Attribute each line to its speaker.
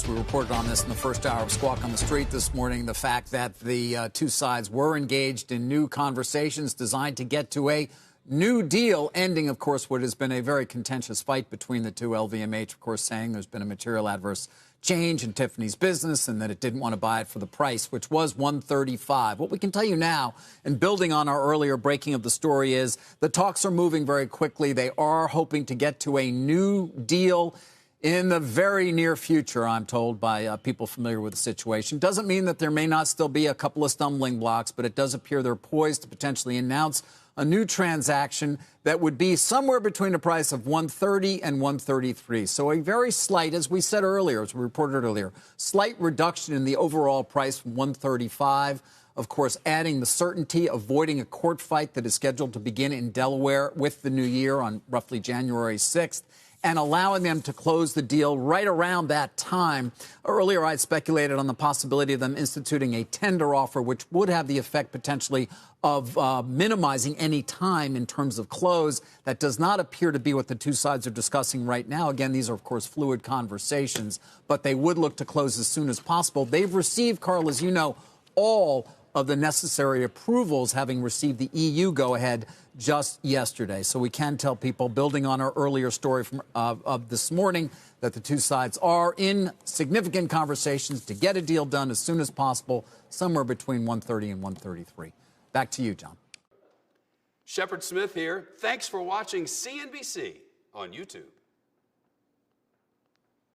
Speaker 1: We reported on this in the first hour of Squawk on the Street this morning, the fact that the two sides were engaged in new conversations designed to get to a new deal, ending, of course, what has been a very contentious fight between the two. LVMH, of course, saying there's been a material adverse change in Tiffany's business and that it didn't want to buy it for the price, which was $135. What we can tell you now, and building on our earlier breaking of the story, is the talks are moving very quickly. They are hoping to get to a new deal in the very near future, I'm told by people familiar with the situation. Doesn't mean that there may not still be a couple of stumbling blocks, but it does appear they're poised to potentially announce a new transaction that would be somewhere between a price of $130 and $133. So a very slight, as we said earlier, as we reported earlier, slight reduction in the overall price from $135. Of course, adding the certainty, avoiding a court fight that is scheduled to begin in Delaware with the new year on roughly January 6th. And allowing them to close the deal right around that time. Earlier, I speculated on the possibility of them instituting a tender offer, which would have the effect potentially of minimizing any time in terms of close. That does not appear to be what the two sides are discussing right now. Again, these are, of course, fluid conversations, but they would look to close as soon as possible. They've received, Carl, as you know, all of the necessary approvals, having received the EU go-ahead just yesterday. So we can tell people, building on our earlier story from of this morning, that the two sides are in significant conversations to get a deal done as soon as possible, somewhere between $130 and $133. Back to you, John.
Speaker 2: Shepard Smith here. Thanks for watching CNBC on YouTube.